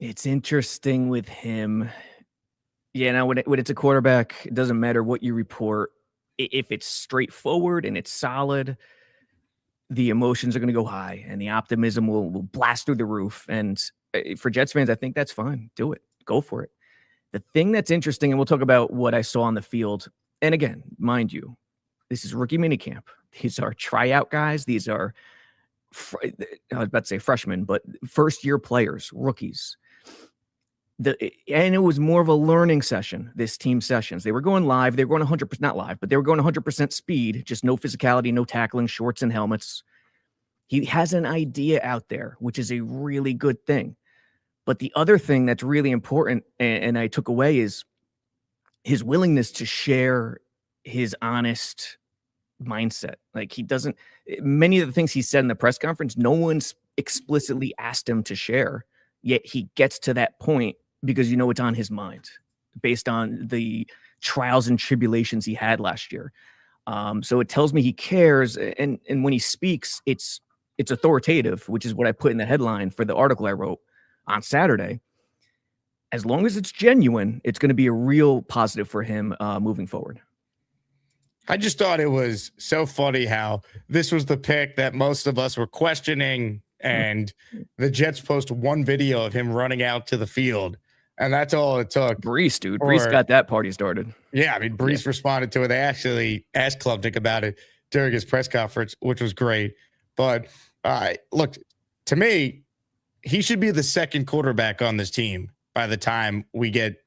It's interesting with him. Yeah, now when it's a quarterback, it doesn't matter what you report. If it's straightforward and it's solid, the emotions are going to go high and the optimism will blast through the roof. And for Jets fans, I think that's fine. Do it. Go for it. The thing that's interesting, and we'll talk about what I saw on the field. And again, mind you, this is rookie minicamp. These are tryout guys. These are, I was about to say freshmen, but first-year players, rookies. And it was more of a learning session, this team sessions. They were going live. They were going 100%, not live, but they were going 100% speed, just no physicality, no tackling, shorts and helmets. He has an idea out there, which is a really good thing. But the other thing that's really important, and I took away, is his willingness to share his honest mindset. Like, he doesn't, many of the things he said in the press conference, no one's explicitly asked him to share, yet he gets to that point because it's on his mind based on the trials and tribulations he had last year. So it tells me he cares. And when he speaks, it's authoritative, which is what I put in the headline for the article I wrote on Saturday. As long as it's genuine, it's going to be a real positive for him moving forward. I just thought it was so funny how this was the pick that most of us were questioning, and the Jets post one video of him running out to the field, and that's all it took. Breece, dude. Breece got that party started. Yeah, I mean, Breece responded to it. They actually asked Klubnik about it during his press conference, which was great. But look, to me, he should be the second quarterback on this team by the time we get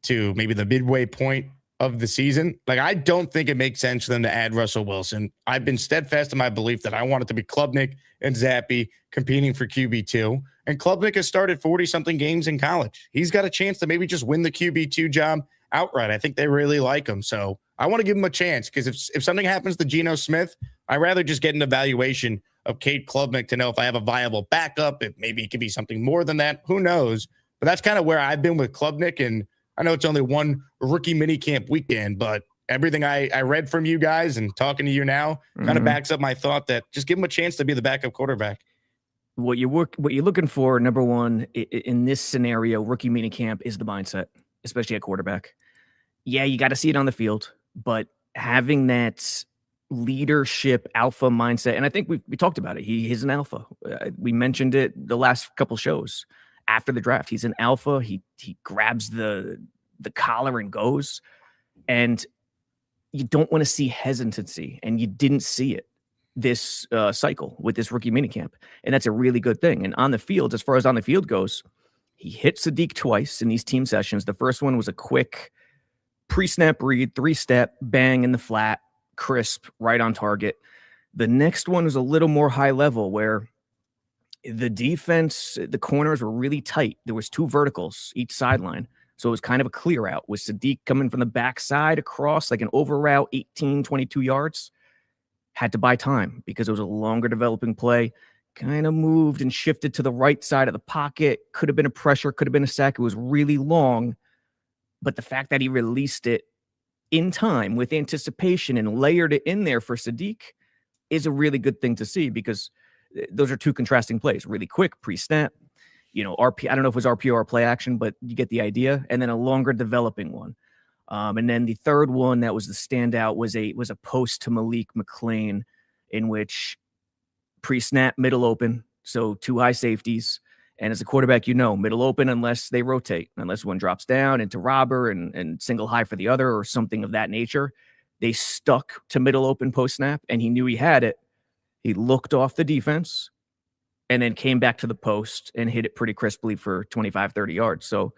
to maybe the midway point of the season. Like, I don't think it makes sense for them to add Russell Wilson. I've been steadfast in my belief that I want it to be Klubnik and Zappe competing for QB2. And Klubnik has started 40-something games in college. He's got a chance to maybe just win the QB2 job outright. I think they really like him. So I want to give him a chance, because if something happens to Geno Smith, I'd rather just get an evaluation of Cade Klubnik to know if I have a viable backup, if maybe it could be something more than that. Who knows? But that's kind of where I've been with Klubnik. And I know it's only one rookie minicamp weekend, but everything I read from you guys and talking to you now kind of backs up my thought that just give him a chance to be the backup quarterback. What you're looking for, number one, in this scenario, rookie minicamp, is the mindset, especially at quarterback. Yeah, you got to see it on the field, but having that leadership alpha mindset, and I think we talked about it. He's an alpha. We mentioned it the last couple shows after the draft. He's an alpha. He grabs the collar and goes, and you don't want to see hesitancy, and you didn't see it this cycle with this rookie minicamp, and that's a really good thing. And on the field, as far as on the field goes, he hit Sadiq twice in these team sessions. The first one was a quick pre-snap read, 3-step, bang in the flat, crisp, right on target. The next one was a little more high level, where the defense, the corners were really tight. There was 2 verticals each sideline. So it was kind of a clear out with Sadiq coming from the backside across like an over route, 18, 22 yards. Had to buy time because it was a longer developing play. Kind of moved and shifted to the right side of the pocket. Could have been a pressure, could have been a sack. It was really long. But the fact that he released it in time with anticipation and layered it in there for Sadiq is a really good thing to see, because those are 2 contrasting plays. Really quick pre-snap, RP. I don't know if it was RPO or play action, but you get the idea. And then a longer developing one. And then the third one that was the standout was a post to Malik McClain, in which pre-snap, middle open, so 2 high safeties. And as a quarterback, middle open unless they rotate, unless one drops down into robber and single high for the other or something of that nature. They stuck to middle open post-snap, and he knew he had it. He looked off the defense and then came back to the post and hit it pretty crisply for 25, 30 yards. So,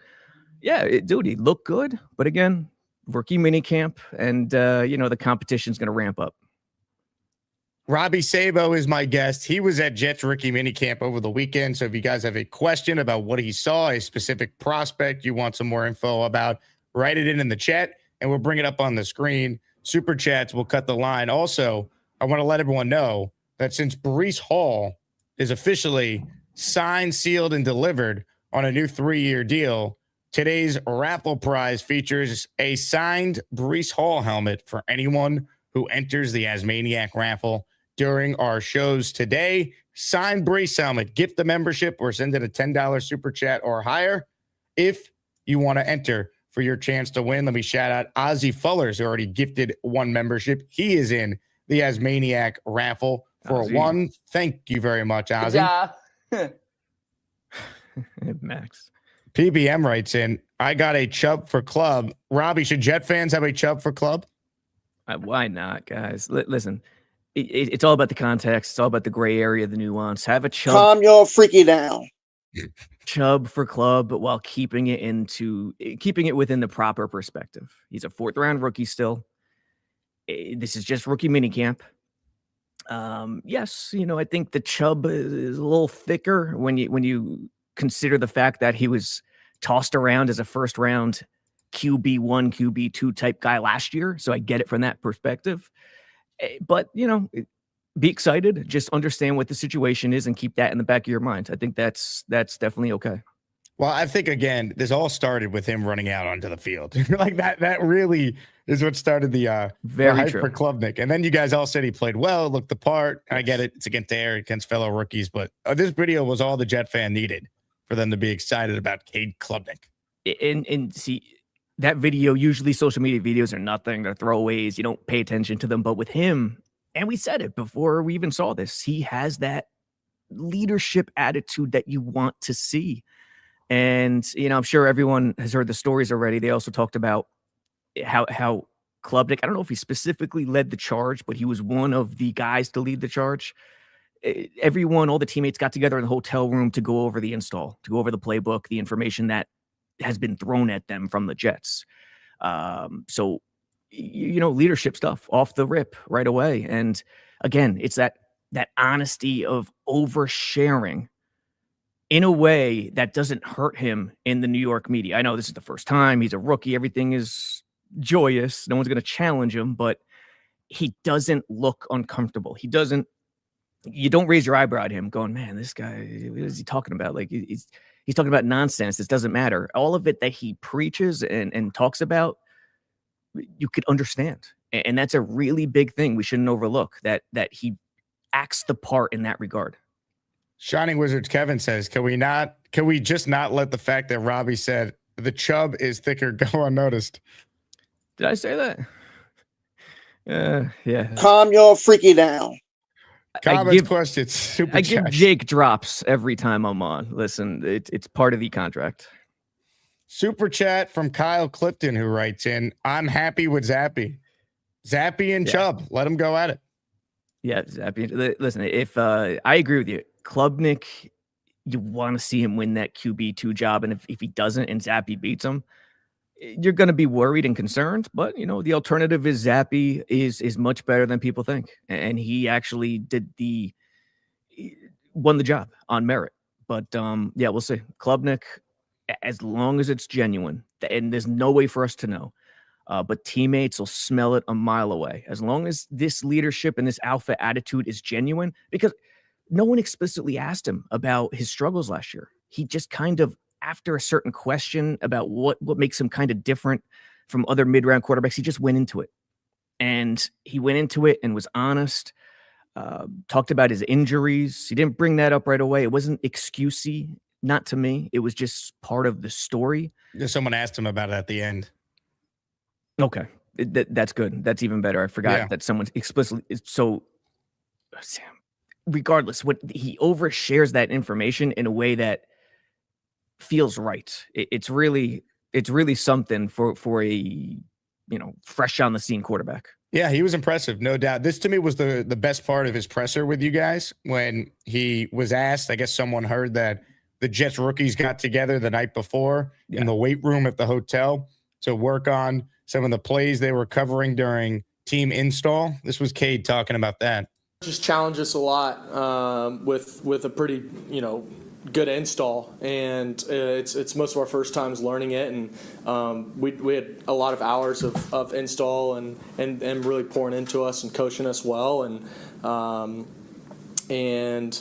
yeah, dude, he looked good. But again, rookie minicamp, and, the competition's going to ramp up. Robby Sabo is my guest. He was at Jets rookie minicamp over the weekend. So if you guys have a question about what he saw, a specific prospect you want some more info about, write it in the chat, and we'll bring it up on the screen. Super chats will cut the line. Also, I want to let everyone know that since Breece Hall is officially signed, sealed, and delivered on a new 3-year deal, today's raffle prize features a signed Breece Hall helmet for anyone who enters the Asmaniac raffle during our shows today. Signed Breece helmet, gift the membership, or send in a $10 super chat or higher. if you want to enter for your chance to win. Let me shout out Ozzy Fullers, who already gifted 1 membership. He is in the Asmaniac raffle for Ozzy. 1. Thank you very much, Ozzy. Yeah. Max. PBM writes in, I got a Chubb for Club. Robbie, should Jet fans have a Chubb for Club? Why not, guys? Listen, it's all about the context. It's all about the gray area, the nuance. Have a Chubb. Calm your freaky down. Chubb for Club, but while keeping it within the proper perspective. He's a 4th-round rookie still. This is just rookie minicamp. Yes, I think the Chubb is a little thicker when you consider the fact that he was tossed around as a 1st-round QB1, QB2 type guy last year. So I get it from that perspective. But, be excited. Just understand what the situation is and keep that in the back of your mind. I think that's definitely okay. Well, I think, again, this all started with him running out onto the field. Like that really is what started the hype for Klubnik. And then you guys all said he played well, looked the part. I get it. It's against fellow rookies. But this video was all the Jet fan needed for them to be excited about Cade Klubnik. And see, that video, usually social media videos are nothing. They're throwaways. You don't pay attention to them. But with him, and we said it before we even saw this, he has that leadership attitude that you want to see. And, I'm sure everyone has heard the stories already. They also talked about how Klubnik, I don't know if he specifically led the charge, but he was one of the guys to lead the charge. Everyone, all the teammates got together in the hotel room to go over the install, to go over the playbook, the information that has been thrown at them from the Jets. So, leadership stuff off the rip right away. And again, it's that honesty of oversharing in a way that doesn't hurt him in the New York media. I know this is the first time. He's a rookie. Everything is joyous. No one's going to challenge him, but he doesn't look uncomfortable. You don't raise your eyebrow at him going, man, this guy, what is he talking about? Like he's talking about nonsense. This doesn't matter. All of it that he preaches and talks about, you could understand. And that's a really big thing we shouldn't overlook, that he acts the part in that regard. Shining Wizards Kevin says, can we just not let the fact that Robbie said the Chubb is thicker go unnoticed? Did I say that? Yeah. Calm your freaky down. Comments, questions. I give Jake drops every time I'm on. Listen, it's part of the contract. Super chat from Kyle Clifton, who writes in, I'm happy with Zappy and Chubb. Let him go at it. Yeah, Zappy. Listen, if I agree with you, Klubnik, you want to see him win that QB2 job. And if he doesn't and Zappy beats him, you're going to be worried and concerned. But, the alternative is Zappy is much better than people think. And he actually won the job on merit. But, we'll see. Klubnik, as long as it's genuine, and there's no way for us to know, but teammates will smell it a mile away. As long as this leadership and this alpha attitude is genuine, because no one explicitly asked him about his struggles last year. He just kind of, after a certain question about what makes him kind of different from other mid-round quarterbacks, he just went into it. And he went into it and was honest, talked about his injuries. He didn't bring that up right away. It wasn't excusey, not to me. It was just part of the story. Someone asked him about it at the end. Okay. That's good. That's even better. I forgot that someone explicitly. So, Sam, regardless, what he overshares that information in a way that feels right. It's really something for a fresh on the scene quarterback. Yeah, he was impressive, no doubt. This to me was the best part of his presser with you guys when he was asked. I guess someone heard that the Jets rookies got together the night before in the weight room at the hotel to work on some of the plays they were covering during team install. This was Cade talking about that. Just challenge us a lot with a pretty good install, and it's most of our first times learning it, and we had a lot of hours of install and really pouring into us and coaching us well, and then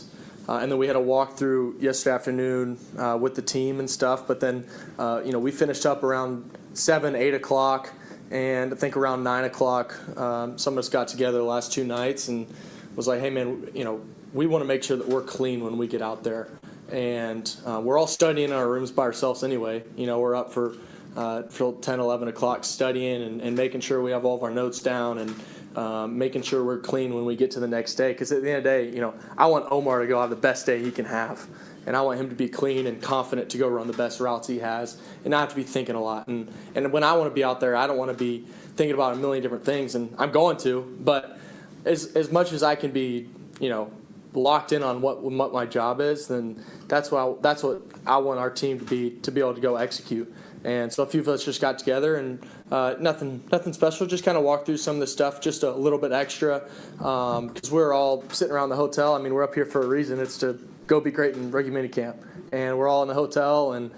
we had a walkthrough yesterday afternoon with the team and stuff, but then we finished up around 7-8 o'clock, and I think around 9 o'clock some of us got together the last 2 nights and was like, hey man, we want to make sure that we're clean when we get out there. and we're all studying in our rooms by ourselves anyway. You know, we're up for 10, 11 o'clock studying and making sure we have all of our notes down and making sure we're clean when we get to the next day. Because at the end of the day, you know, I want Omar to go have the best day he can have. And I want him to be clean and confident to go run the best routes he has and not have to be thinking a lot. And when I want to be out there, I don't want to be thinking about a million different things. And I'm going to, but as much as I can be, you know, locked in on what my job is, then that's what I want our team to be able to go execute. And so a few of us just got together and nothing special, just kind of walked through some of the stuff, just a little bit extra, because we're all sitting around the hotel. I mean, we're up here for a reason. It's to go be great in rookie minicamp, and we're all in the hotel, and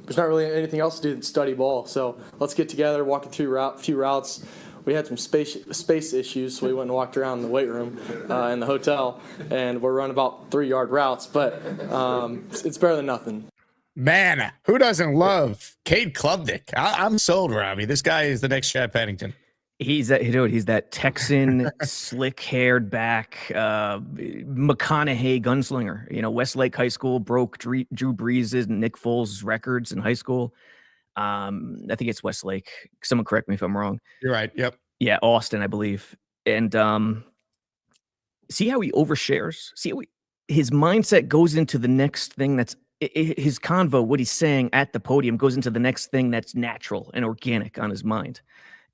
there's not really anything else to do than study ball. So let's get together, walking through a few routes. We had some space issues, so we went and walked around in the weight room in the hotel, and we're running about 3-yard routes, but it's better than nothing. Man, who doesn't love Cade Klubnik? I'm sold, Robbie. This guy is the next Chad Pennington. He's that Texan, slick-haired back, McConaughey gunslinger. You know, Westlake High School broke Drew Brees' and Nick Foles' records in high school. I think it's Westlake. Someone correct me if I'm wrong. You're right. Yep. Yeah, Austin, I believe. And see how he overshares? See how his mindset goes into the next thing that's his convo, what he's saying at the podium goes into the next thing that's natural and organic on his mind.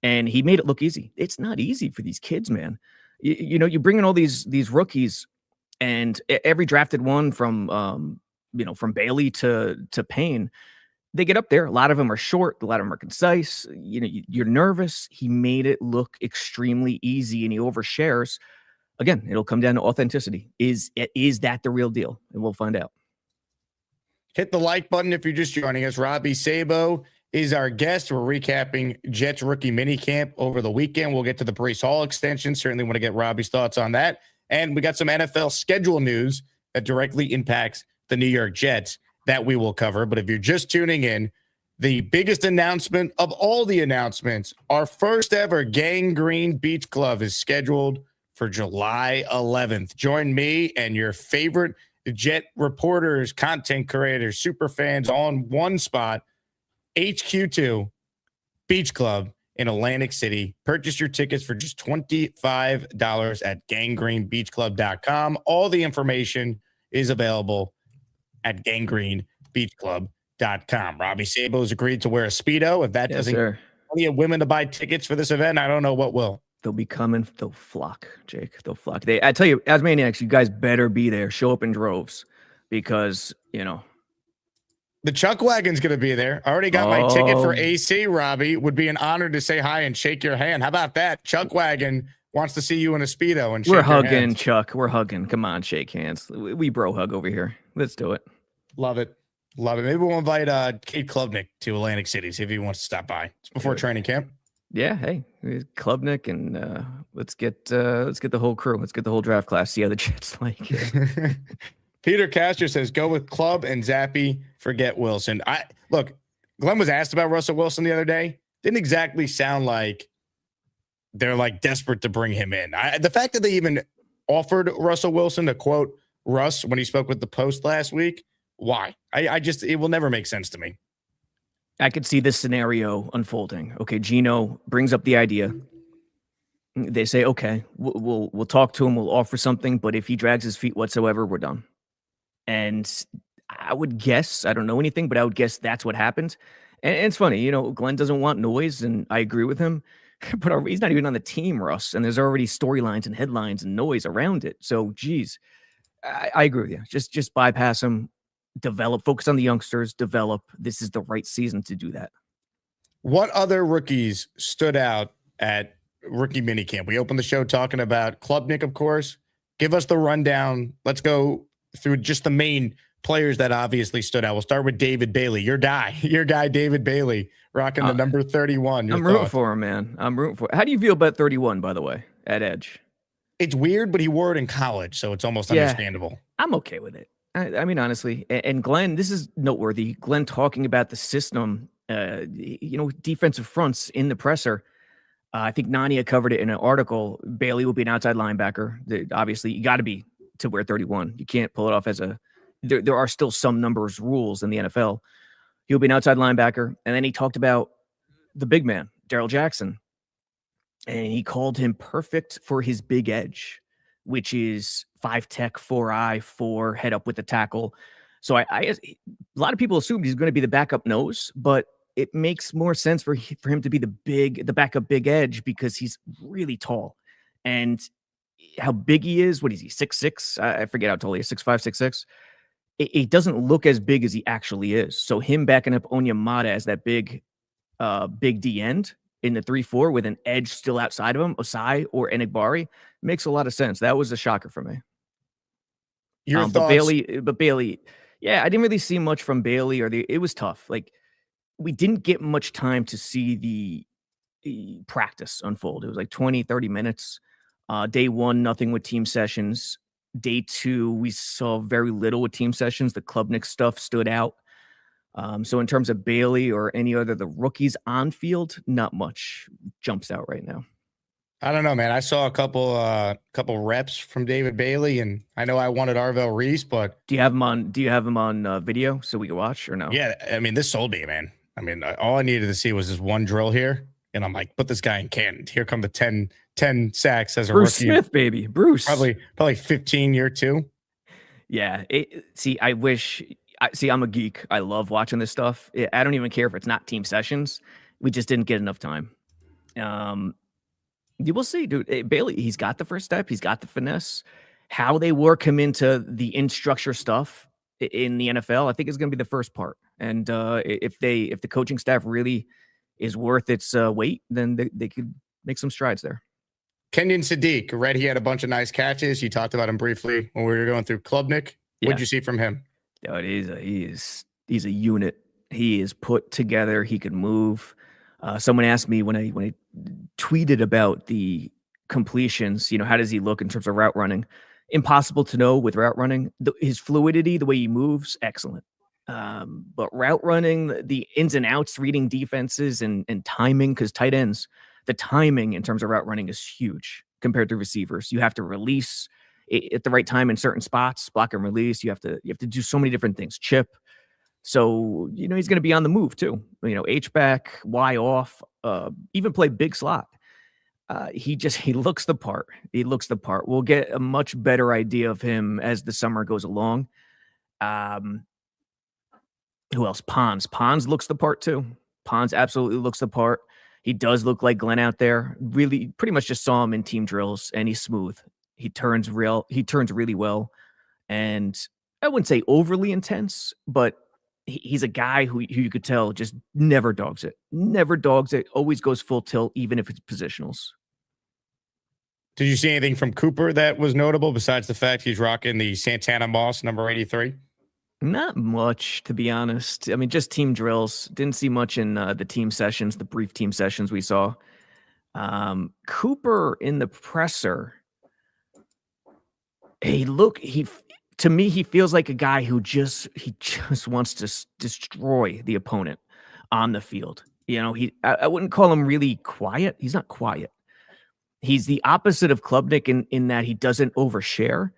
And he made it look easy. It's not easy for these kids, man. You know, you bring in all these rookies, and every drafted one from from Bailey to Payne, they get up there. A lot of them are short. A lot of them are concise. You know, you're nervous. He made it look extremely easy, and he overshares. Again, it'll come down to authenticity. Is that the real deal? And we'll find out. Hit the like button if you're just joining us. Robby Sabo is our guest. We're recapping Jets rookie minicamp over the weekend. We'll get to the Breece Hall extension. Certainly want to get Robbie's thoughts on that. And we got some NFL schedule news that directly impacts the New York Jets that we will cover. But if you're just tuning in, the biggest announcement of all the announcements, our first ever Gang Green Beach Club is scheduled for July 11th. Join me and your favorite Jet reporters, content creators, super fans on one spot, HQ2 Beach Club in Atlantic City. Purchase your tickets for just $25 at ganggreenbeachclub.com. All the information is available at ganggreenbeachclub.com. Robby Sabo has agreed to wear a Speedo. If that doesn't get plenty of women to buy tickets for this event, I don't know what will. They'll be coming. They'll flock, Jake. They'll flock. I tell you, as Maniacs, you guys better be there. Show up in droves because, you know. The Chuck Wagon's going to be there. I already got my ticket for AC, Robbie. Would be an honor to say hi and shake your hand. How about that? Chuck Wagon wants to see you in a Speedo and shake your hands. We're hugging, Chuck. We're hugging. Come on, shake hands. We bro hug over here. Let's do it. Love it. Love it. Maybe we'll invite Cade Klubnik to Atlantic City, see if he wants to stop by. It's before training camp. Yeah, hey, Klubnik, and let's get the whole crew. Let's get the whole draft class. See how the Jets like it. Peter Castro says, go with Club and Zappy. Forget Wilson. Look, Glenn was asked about Russell Wilson the other day. Didn't exactly sound like they're like desperate to bring him in. The fact that they even offered Russell Wilson, to quote Russ when he spoke with the Post last week, why? It will never make sense to me. I could see this scenario unfolding. Okay, Gino brings up the idea. They say, okay, we'll talk to him. We'll offer something. But if he drags his feet whatsoever, we're done. And I would guess, I don't know anything, but I would guess that's what happened. And it's funny, you know, Glenn doesn't want noise, and I agree with him. But he's not even on the team, Russ. And there's already storylines and headlines and noise around it. So, geez, I agree with you. Just bypass him. Focus on the youngsters, develop. This is the right season to do that. What other rookies stood out at rookie minicamp? We opened the show talking about Klubnik, of course. Give us the rundown. Let's go through just the main players that obviously stood out. We'll start with David Bailey, your guy, David Bailey, rocking the number 31. I'm rooting for him, man. I'm rooting for him. How do you feel about 31, by the way, at Edge? It's weird, but he wore it in college, so it's almost understandable. I'm okay with it. I mean, honestly, and Glenn, this is noteworthy. Glenn talking about the system, defensive fronts in the presser. I think Nania covered it in an article. Bailey will be an outside linebacker. Obviously, you got to be to wear 31. You can't pull it off as a there are still some numbers rules in the NFL. He'll be an outside linebacker. And then he talked about the big man, Darrell Jackson. And he called him perfect for his big edge, which is 5 tech, 4 4 head up with the tackle. So a lot of people assumed he's going to be the backup nose, but it makes more sense for him to be the backup big edge because he's really tall. And how big he is, what is he, 6'6"? I forget how tall he is, 6'5", 6'6". It doesn't look as big as he actually is. So him backing up Onyemata as that big D end in the 3-4 with an edge still outside of him, Osai or Enigbari, makes a lot of sense. That was a shocker for me. Your thoughts? But Bailey, yeah, I didn't really see much from Bailey. It was tough. Like, we didn't get much time to see the practice unfold. It was like 20, 30 minutes. Day 1, nothing with team sessions. Day 2, we saw very little with team sessions. The Klubnik stuff stood out. So in terms of Bailey or any other the rookies on field, not much jumps out right now. I don't know, man. I saw a couple reps from David Bailey, and I know I wanted Arvell Reese, but do you have him on video so we can watch or no? Yeah, I mean, this sold me, man. I mean, all I needed to see was this one drill here, and I'm like, put this guy in Canton. Here come the 10 sacks as a Bruce rookie. Smith, baby. Bruce. Probably 15 year 2. Yeah. I'm a geek. I love watching this stuff. I don't even care if it's not team sessions. We just didn't get enough time. You will see, dude. Bailey, he's got the first step. He's got the finesse. How they work him into the in-structure stuff in the NFL, I think is going to be the first part. And if the coaching staff really is worth its weight, then they could make some strides there. Kenyon Sadiq, read he had a bunch of nice catches. You talked about him briefly when we were going through Klubnik. Yeah. What'd you see from him? Dude, he's a unit. He is put together. He can move. Someone asked me when I tweeted about the completions, how does he look in terms of route running? Impossible to know with route running. His fluidity, the way he moves, excellent. But route running, the ins and outs, reading defenses and timing, because tight ends, the timing in terms of route running is huge compared to receivers. You have to release at the right time in certain spots, block and release. You have to do so many different things. Chip. So, he's going to be on the move too. H-back, Y off, even play big slot. He looks the part. He looks the part. We'll get a much better idea of him as the summer goes along. Who else? Pons looks the part too. Pons absolutely looks the part. He does look like Glenn out there. Really, pretty much just saw him in team drills, and he's smooth. He turns really well. And I wouldn't say overly intense, but he's a guy who you could tell just never dogs it. Never dogs it. Always goes full tilt, even if it's positionals. Did you see anything from Cooper that was notable besides the fact he's rocking the Santana Moss number 83? Not much, to be honest. I mean, just team drills. Didn't see much in the team sessions, the brief team sessions we saw. Cooper in the presser. To me, he feels like a guy who just wants to destroy the opponent on the field. I wouldn't call him really quiet. He's not quiet. He's the opposite of Klubnik in that he doesn't overshare,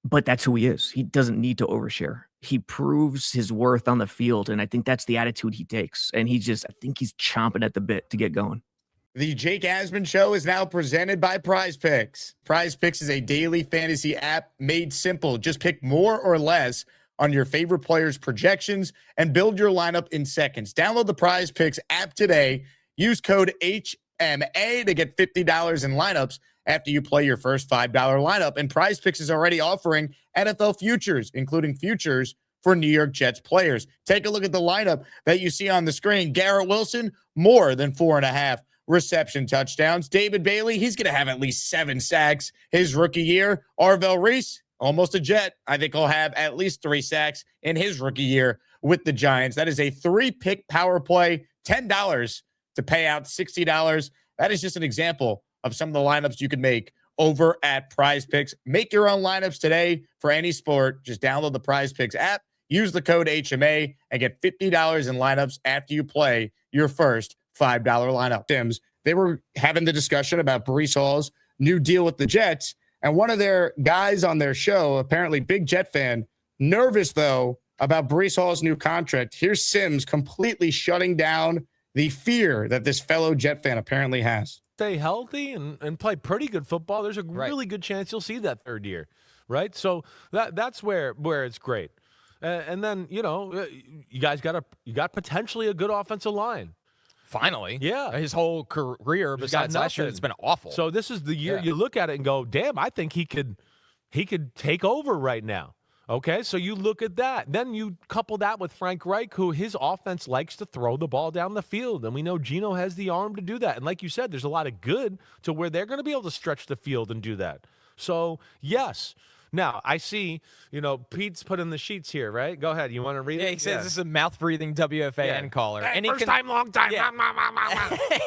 but that's who he is. He doesn't need to overshare. He proves his worth on the field, and I think that's the attitude he takes. And I think he's chomping at the bit to get going. The Jake Asman Show is now presented by PrizePicks. PrizePicks is a daily fantasy app made simple. Just pick more or less on your favorite players' projections and build your lineup in seconds. Download the PrizePicks app today. Use code HMA to get $50 in lineups after you play your first $5 lineup. And PrizePicks is already offering NFL futures, including futures for New York Jets players. Take a look at the lineup that you see on the screen. Garrett Wilson, more than 4.5 reception touchdowns. David Bailey, he's going to have at least 7 sacks his rookie year. Arvell Reese, almost a Jet. I think he'll have at least 3 sacks in his rookie year with the Giants. That is a 3-pick power play, $10 to pay out $60. That is just an example of some of the lineups you can make over at PrizePicks. Make your own lineups today for any sport. Just download the PrizePicks app, use the code HMA, and get $50 in lineups after you play your first $5 lineup. Sims, they were having the discussion about Breece Hall's new deal with the Jets, and one of their guys on their show, apparently big Jet fan, Nervous, though, about Breece Hall's new contract. Here's Sims completely shutting down the fear that this fellow Jet fan apparently has. Stay healthy and play pretty good football, there's a really good chance you'll see that third year, right? So that's where it's great. And then, you got potentially a good offensive line. Finally. Yeah. His whole career besides last year, it's been awful. So this is the year you look at it and go, damn, I think he could take over right now. Okay, so you look at that. Then you couple that with Frank Reich, who his offense likes to throw the ball down the field. And we know Geno has the arm to do that. And like you said, there's a lot of good to where they're going to be able to stretch the field and do that. So, yes. Now, I see, Pete's put in the sheets here, right? Go ahead. You want to read it? Yeah, he says this is a mouth-breathing WFAN caller. Hey, first time, long time. Yeah.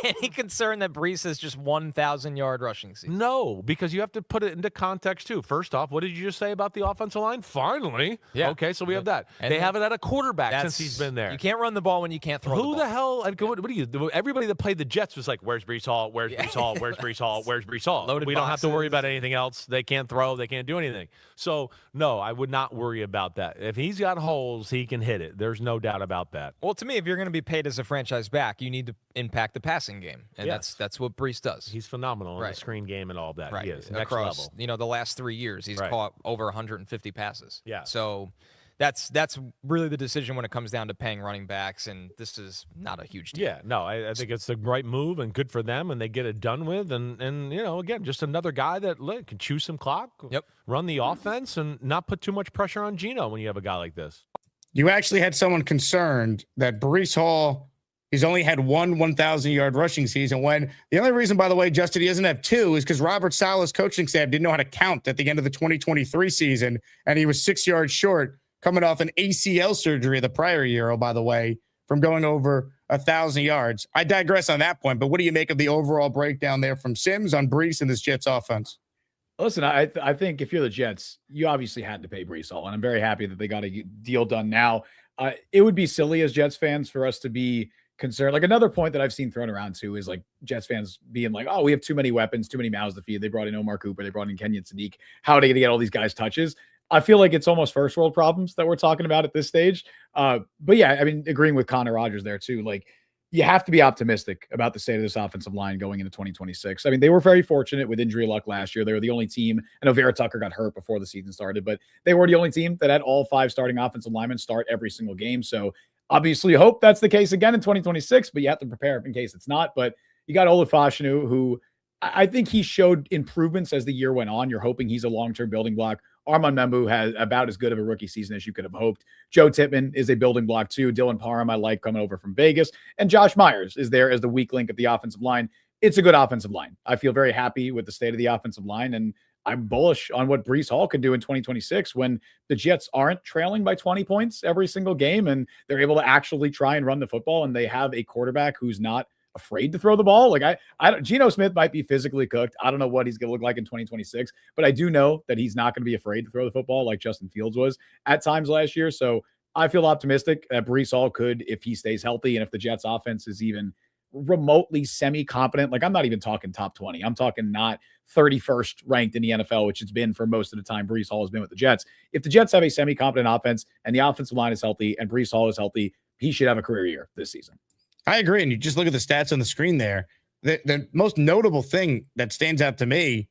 Any concern that Breece has just 1,000-yard rushing season? No, because you have to put it into context, too. First off, what did you just say about the offensive line? Finally. Yeah. Okay, so we have that. And they haven't had a quarterback since he's been there. You can't run the ball when you can't throw the ball. Who the hell? What do you? Everybody that played the Jets was like, "Where's Breece Hall? Where's Breece Hall? Where's Breece Hall? Where's Breece Hall?" Loaded we don't have to worry boxes. about anything else. They can't throw. They can't do anything. So no, I would not worry about that. If he's got holes, he can hit it. There's no doubt about that. Well, to me, if you're going to be paid as a franchise back, you need to impact the passing game, and that's what Breece does. He's phenomenal in the screen game and all that. Right. He is next Across, level. the last 3 years, he's caught over 150 passes. Yeah. So that's really the decision when it comes down to paying running backs, and this is not a huge deal. Yeah, no, I think it's the right move and good for them, and they get it done with. And again, just another guy that can chew some clock, run the offense, and not put too much pressure on Geno when you have a guy like this. You actually had someone concerned that Breece Hall, he's only had one 1,000-yard rushing season, when the only reason, by the way, Justin, he doesn't have two is because Robert Saleh's coaching staff didn't know how to count at the end of the 2023 season, and he was 6 yards short coming off an ACL surgery the prior year, by the way, from going over 1,000 yards. I digress on that point, but what do you make of the overall breakdown there from Sims on Breece and this Jets offense? Listen, I think if you're the Jets, you obviously had to pay Breece Hall, and I'm very happy that they got a deal done now. It would be silly as Jets fans for us to be concerned. Like, another point that I've seen thrown around too is like Jets fans being like, oh, we have too many weapons, too many mouths to feed. They brought in Omar Cooper. They brought in Kenyon Sadiq. How are they going to get all these guys touches? I feel like it's almost first world problems that we're talking about at this stage. But yeah, I mean, agreeing with Connor Rogers there too. Like, you have to be optimistic about the state of this offensive line going into 2026. I mean, they were very fortunate with injury luck last year. They were the only team. I know Vera Tucker got hurt before the season started, but they were the only team that had all 5 starting offensive linemen start every single game. So obviously you hope that's the case again in 2026, but you have to prepare in case it's not. But you got Olufashinu, who I think he showed improvements as the year went on. You're hoping he's a long-term building block. Armand Membu has about as good of a rookie season as you could have hoped. Joe Tippmann is a building block too. Dylan Parham, I like coming over from Vegas. And Josh Myers is there as the weak link of the offensive line. It's a good offensive line. I feel very happy with the state of the offensive line, and I'm bullish on what Breece Hall can do in 2026 when the Jets aren't trailing by 20 points every single game, and they're able to actually try and run the football, and they have a quarterback who's not afraid to throw the ball. Like, I don't, Geno Smith might be physically cooked. I don't know what he's going to look like in 2026, but I do know that he's not going to be afraid to throw the football like Justin Fields was at times last year. So I feel optimistic that Breece Hall could, if he stays healthy and if the Jets offense is even remotely semi-competent, like, I'm not even talking top 20. I'm talking not 31st ranked in the NFL, which it's been for most of the time Breece Hall has been with the Jets. If the Jets have a semi-competent offense and the offensive line is healthy and Breece Hall is healthy, he should have a career year this season. I agree. And you just look at the stats on the screen there. The most notable thing that stands out to me,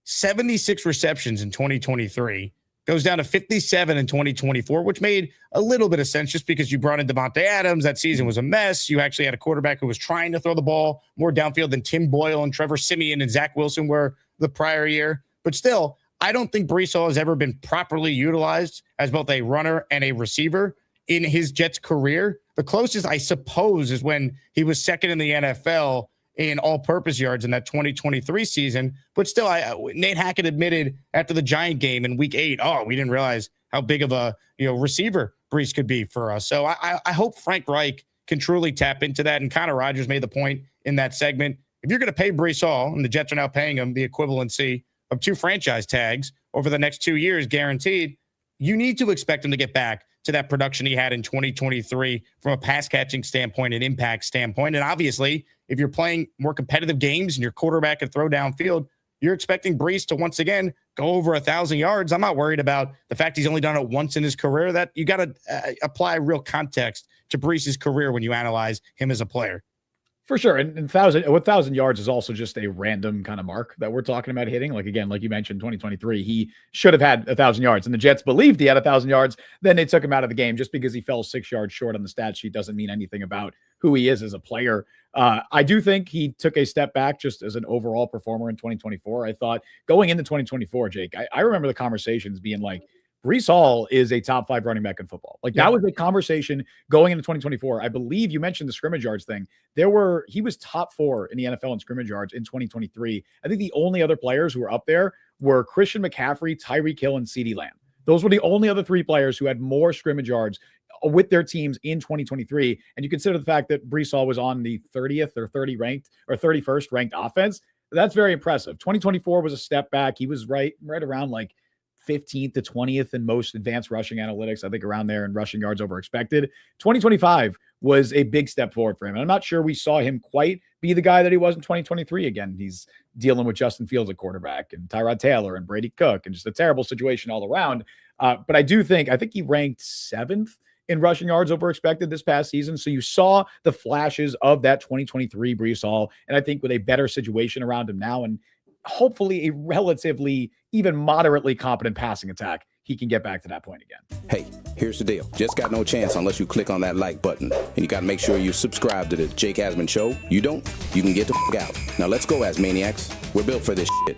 76 receptions in 2023, goes down to 57 in 2024, which made a little bit of sense just because you brought in Devontae Adams. That season was a mess. You actually had a quarterback who was trying to throw the ball more downfield than Tim Boyle and Trevor Siemian and Zach Wilson were the prior year. But still, I don't think Breece Hall has ever been properly utilized as both a runner and a receiver in his Jets career. The closest, I suppose, is when he was second in the NFL in all-purpose yards in that 2023 season. But still, Nate Hackett admitted after the Giant game in Week 8, we didn't realize how big of a receiver Breece could be for us. So I hope Frank Reich can truly tap into that. And Connor Rogers made the point in that segment. If you're going to pay Breece Hall, and the Jets are now paying him the equivalency of 2 franchise tags over the next 2 years guaranteed, you need to expect him to get back to that production he had in 2023 from a pass catching standpoint and impact standpoint. And obviously, if you're playing more competitive games and your quarterback can throw downfield, you're expecting Breece to once again go over 1,000 yards. I'm not worried about the fact he's only done it once in his career. That you got to apply real context to Breece's career when you analyze him as a player. For sure. And 1,000 yards is also just a random kind of mark that we're talking about hitting. Like, again, like you mentioned, 2023, he should have had 1,000 yards and the Jets believed he had 1,000 yards. Then they took him out of the game. Just because he fell 6 yards short on the stat sheet doesn't mean anything about who he is as a player. I do think he took a step back just as an overall performer in 2024. I thought going into 2024, Jake, I remember the conversations being like, Breece Hall is a top 5 running back in football. Like that was a conversation going into 2024. I believe you mentioned the scrimmage yards thing. He was top 4 in the NFL in scrimmage yards in 2023. I think the only other players who were up there were Christian McCaffrey, Tyreek Hill, and CeeDee Lamb. Those were the only other 3 players who had more scrimmage yards with their teams in 2023. And you consider the fact that Breece Hall was on the 30th or 31st ranked offense. That's very impressive. 2024 was a step back. He was right around like 15th to 20th in most advanced rushing analytics, I think around there, in rushing yards over expected. 2025 was a big step forward for him. And I'm not sure we saw him quite be the guy that he was in 2023. Again, he's dealing with Justin Fields at quarterback and Tyrod Taylor and Brady Cook and just a terrible situation all around. But I think he ranked 7th in rushing yards over expected this past season. So you saw the flashes of that 2023 Breece Hall. And I think with a better situation around him now and hopefully a relatively even moderately competent passing attack, he can get back to that point again. Hey, here's the deal. Just got no chance unless you click on that like button. And you got to make sure you subscribe to the Jake Asman Show. You don't, you can get the f*** out. Now let's go, Asmaniacs. We're built for this shit.